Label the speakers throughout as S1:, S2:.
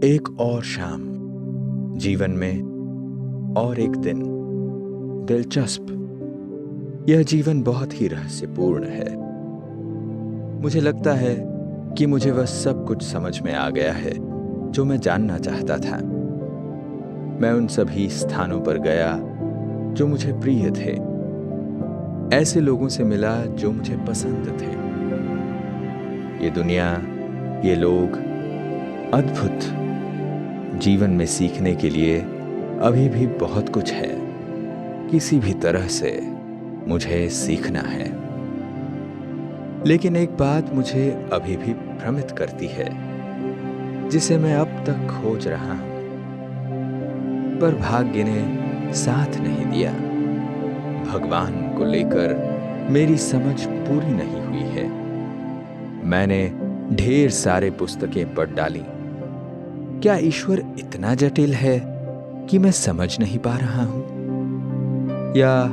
S1: एक और शाम, जीवन में और एक दिन। दिलचस्प, यह जीवन बहुत ही रहस्यपूर्ण है। मुझे लगता है कि मुझे वह सब कुछ समझ में आ गया है जो मैं जानना चाहता था। मैं उन सभी स्थानों पर गया जो मुझे प्रिय थे, ऐसे लोगों से मिला जो मुझे पसंद थे। ये दुनिया, ये लोग, अद्भुत। जीवन में सीखने के लिए अभी भी बहुत कुछ है। किसी भी तरह से मुझे सीखना है। लेकिन एक बात मुझे अभी भी भ्रमित करती है, जिसे मैं अब तक खोज रहा हूं, पर भाग्य ने साथ नहीं दिया। भगवान को लेकर मेरी समझ पूरी नहीं हुई है। मैंने ढेर सारे पुस्तकें पढ़ डाली। क्या ईश्वर इतना जटिल है कि मैं समझ नहीं पा रहा हूं? या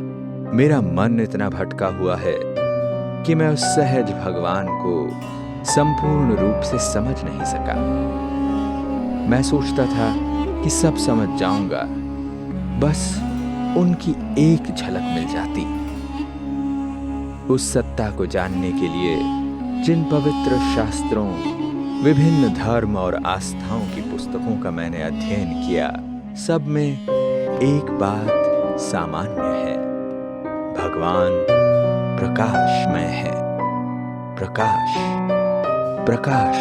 S1: मेरा मन इतना भटका हुआ है कि मैं उस सहज भगवान को संपूर्ण रूप से समझ नहीं सका? मैं सोचता था कि सब समझ जाऊंगा, बस उनकी एक झलक मिल जाती। उस सत्ता को जानने के लिए जिन पवित्र शास्त्रों, विभिन्न धर्म और आस्थाओं की पुस्तकों का मैंने अध्ययन किया, सब में एक बात सामान्य है। भगवान प्रकाशमय है। प्रकाश, प्रकाश,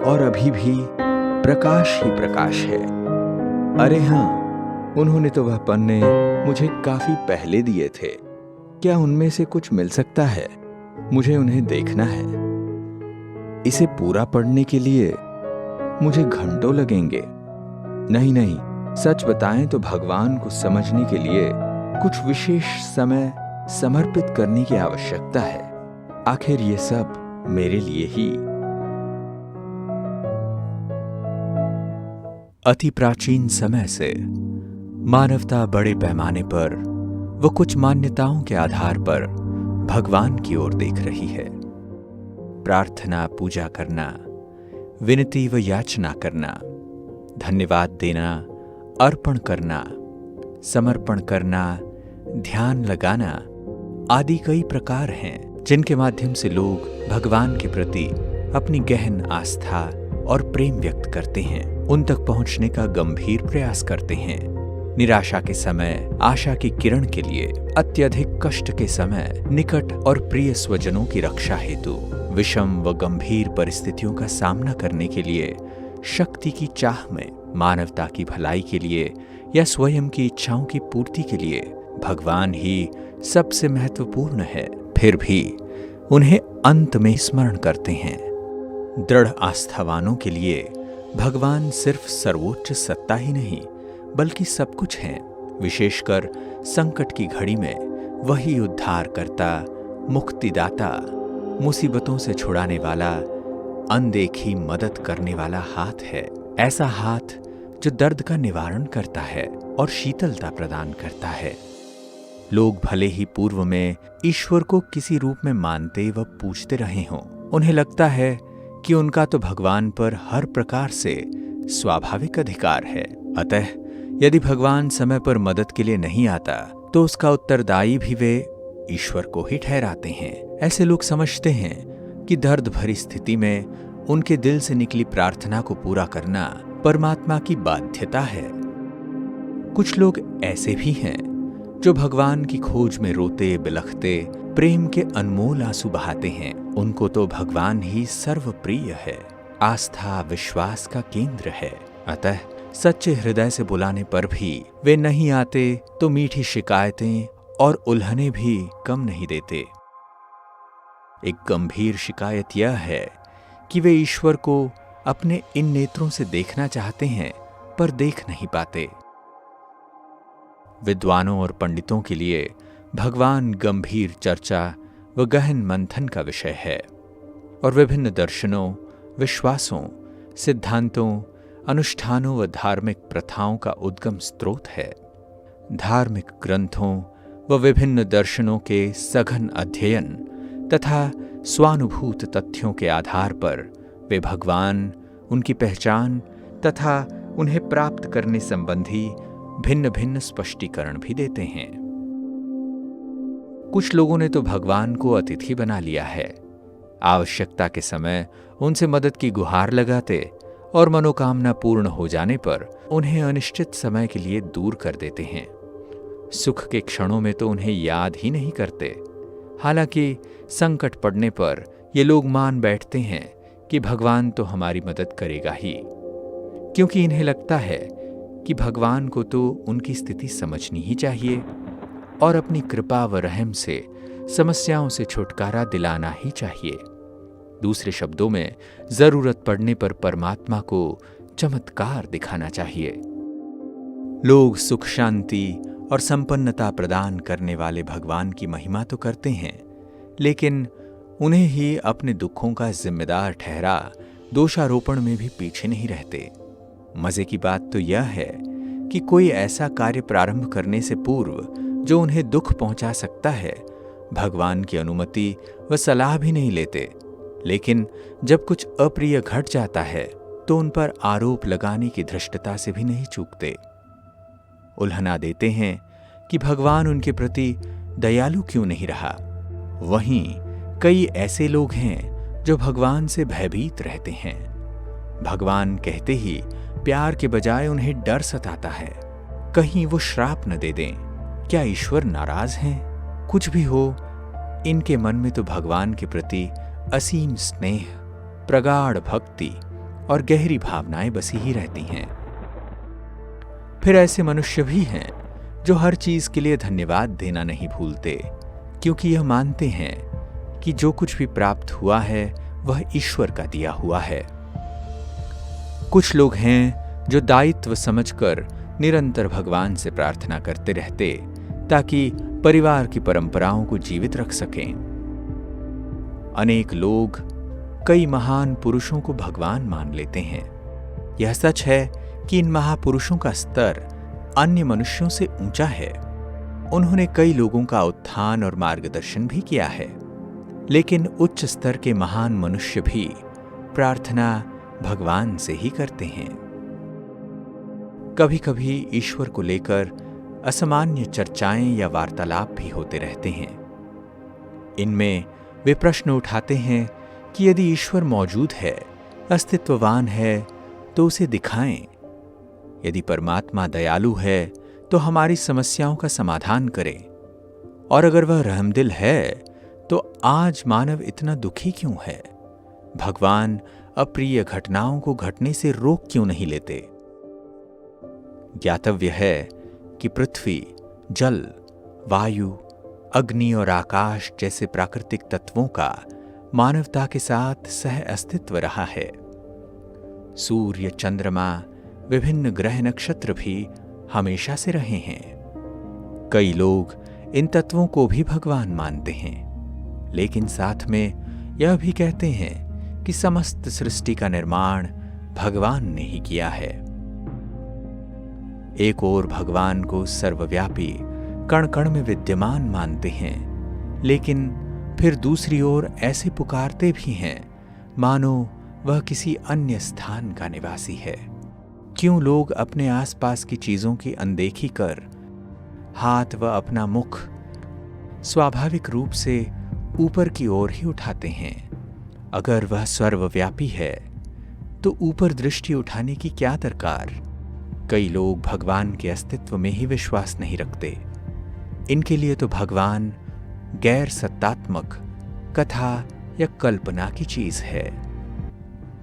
S1: और अभी भी प्रकाश ही प्रकाश है। अरे हां, उन्होंने तो वह पन्ने मुझे काफी पहले दिए थे। क्या उनमें से कुछ मिल सकता है? मुझे उन्हें देखना है। इसे पूरा पढ़ने के लिए मुझे घंटों लगेंगे। नहीं, सच बताएं तो भगवान को समझने के लिए कुछ विशेष समय समर्पित करने की आवश्यकता है। आखिर ये सब मेरे लिए ही। अति प्राचीन समय से मानवता बड़े पैमाने पर वो कुछ मान्यताओं के आधार पर भगवान की ओर देख रही है। प्रार्थना, पूजा करना, विनती व याचना करना, धन्यवाद देना, अर्पण करना, समर्पण करना, ध्यान लगाना आदि कई प्रकार हैं जिनके माध्यम से लोग भगवान के प्रति अपनी गहन आस्था और प्रेम व्यक्त करते हैं, उन तक पहुंचने का गंभीर प्रयास करते हैं। निराशा के समय आशा की किरण के लिए, अत्यधिक कष्ट के समय निकट और प्रिय स्वजनों की रक्षा हेतु, विषम व गंभीर परिस्थितियों का सामना करने के लिए, शक्ति की चाह में, मानवता की भलाई के लिए या स्वयं की इच्छाओं की पूर्ति के लिए भगवान ही सबसे महत्वपूर्ण है। फिर भी उन्हें अंत में स्मरण करते हैं। दृढ़ आस्थावानों के लिए भगवान सिर्फ सर्वोच्च सत्ता ही नहीं बल्कि सब कुछ है। विशेषकर संकट की घड़ी में वही उद्धारकर्ता, मुक्तिदाता, मुसीबतों से छुड़ाने वाला, अनदेखी मदद करने वाला हाथ है। ऐसा हाथ जो दर्द का निवारण करता है और शीतलता प्रदान करता है। लोग भले ही पूर्व में ईश्वर को किसी रूप में मानते व पूजते रहे हों, उन्हें लगता है कि उनका तो भगवान पर हर प्रकार से स्वाभाविक अधिकार है। अतः यदि भगवान समय पर मदद के लिए नहीं आता तो उसका उत्तरदायी भी वे ईश्वर को ही ठहराते हैं। ऐसे लोग समझते हैं कि दर्द भरी स्थिति में उनके दिल से निकली प्रार्थना को पूरा करना परमात्मा की बाध्यता है। कुछ लोग ऐसे भी हैं जो भगवान की खोज में रोते बिलखते प्रेम के अनमोल आंसू बहाते हैं। उनको तो भगवान ही सर्वप्रिय है, आस्था विश्वास का केंद्र है। अतः सच्चे हृदय से बुलाने पर भी वे नहीं आते तो मीठी शिकायतें और उल्हने भी कम नहीं देते। एक गंभीर शिकायत यह है कि वे ईश्वर को अपने इन नेत्रों से देखना चाहते हैं पर देख नहीं पाते। विद्वानों और पंडितों के लिए भगवान गंभीर चर्चा व गहन मंथन का विषय है और विभिन्न दर्शनों, विश्वासों, सिद्धांतों, अनुष्ठानों व धार्मिक प्रथाओं का उद्गम स्रोत है। धार्मिक ग्रंथों व विभिन्न दर्शनों के सघन अध्ययन तथा स्वानुभूत तथ्यों के आधार पर वे भगवान, उनकी पहचान तथा उन्हें प्राप्त करने संबंधी भिन्न भिन्न स्पष्टीकरण भी देते हैं। कुछ लोगों ने तो भगवान को अतिथि बना लिया है। आवश्यकता के समय उनसे मदद की गुहार लगाते और मनोकामना पूर्ण हो जाने पर उन्हें अनिश्चित समय के लिए दूर कर देते हैं। सुख के क्षणों में तो उन्हें याद ही नहीं करते। हालांकि संकट पड़ने पर ये लोग मान बैठते हैं कि भगवान तो हमारी मदद करेगा ही, क्योंकि इन्हें लगता है कि भगवान को तो उनकी स्थिति समझनी ही चाहिए और अपनी कृपा व रहम से समस्याओं से छुटकारा दिलाना ही चाहिए। दूसरे शब्दों में, जरूरत पड़ने पर परमात्मा को चमत्कार दिखाना चाहिए। लोग सुख शांति और संपन्नता प्रदान करने वाले भगवान की महिमा तो करते हैं, लेकिन उन्हें ही अपने दुखों का जिम्मेदार ठहरा दोषारोपण में भी पीछे नहीं रहते। मजे की बात तो यह है कि कोई ऐसा कार्य प्रारंभ करने से पूर्व जो उन्हें दुख पहुंचा सकता है, भगवान की अनुमति व सलाह भी नहीं लेते, लेकिन जब कुछ अप्रिय घट जाता है तो उन पर आरोप लगाने की धृष्टता से भी नहीं चूकते। उल्हना देते हैं कि भगवान उनके प्रति दयालु क्यों नहीं रहा। वहीं कई ऐसे लोग हैं जो भगवान से भयभीत रहते हैं। भगवान कहते ही प्यार के बजाय उन्हें डर सताता है, कहीं वो श्राप न दे दें। क्या ईश्वर नाराज हैं? कुछ भी हो, इनके मन में तो भगवान के प्रति असीम स्नेह, प्रगाढ़ भक्ति और गहरी भावनाएं बसी ही रहती हैं। फिर ऐसे मनुष्य भी हैं जो हर चीज के लिए धन्यवाद देना नहीं भूलते, क्योंकि यह मानते हैं कि जो कुछ भी प्राप्त हुआ है वह ईश्वर का दिया हुआ है। कुछ लोग हैं जो दायित्व समझकर निरंतर भगवान से प्रार्थना करते रहते ताकि परिवार की परंपराओं को जीवित रख सकें। अनेक लोग कई महान पुरुषों को भगवान मान लेते हैं। यह सच है कि इन महापुरुषों का स्तर अन्य मनुष्यों से ऊंचा है। उन्होंने कई लोगों का उत्थान और मार्गदर्शन भी किया है, लेकिन उच्च स्तर के महान मनुष्य भी प्रार्थना भगवान से ही करते हैं। कभी कभी ईश्वर को लेकर असामान्य चर्चाएं या वार्तालाप भी होते रहते हैं। इनमें वे प्रश्न उठाते हैं कि यदि ईश्वर मौजूद है, अस्तित्ववान है, तो उसे दिखाएं। यदि परमात्मा दयालु है तो हमारी समस्याओं का समाधान करे, और अगर वह रहमदिल है तो आज मानव इतना दुखी क्यों है? भगवान अप्रिय घटनाओं को घटने से रोक क्यों नहीं लेते? ज्ञातव्य है कि पृथ्वी, जल, वायु, अग्नि और आकाश जैसे प्राकृतिक तत्वों का मानवता के साथ सह अस्तित्व रहा है। सूर्य, चंद्रमा, विभिन्न ग्रह नक्षत्र भी हमेशा से रहे हैं। कई लोग इन तत्वों को भी भगवान मानते हैं, लेकिन साथ में यह भी कहते हैं कि समस्त सृष्टि का निर्माण भगवान ने ही किया है। एक ओर भगवान को सर्वव्यापी, कण कण में विद्यमान मानते हैं, लेकिन फिर दूसरी ओर ऐसे पुकारते भी हैं मानो वह किसी अन्य स्थान का निवासी है। क्यों लोग अपने आसपास की चीजों की अनदेखी कर हाथ व अपना मुख स्वाभाविक रूप से ऊपर की ओर ही उठाते हैं? अगर वह सर्वव्यापी है तो ऊपर दृष्टि उठाने की क्या दरकार? कई लोग भगवान के अस्तित्व में ही विश्वास नहीं रखते। इनके लिए तो भगवान गैर सत्तात्मक, कथा या कल्पना की चीज है।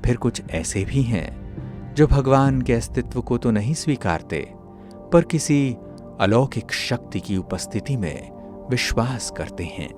S1: फिर कुछ ऐसे भी हैं जो भगवान के अस्तित्व को तो नहीं स्वीकारते, पर किसी अलौकिक शक्ति की उपस्थिति में विश्वास करते हैं।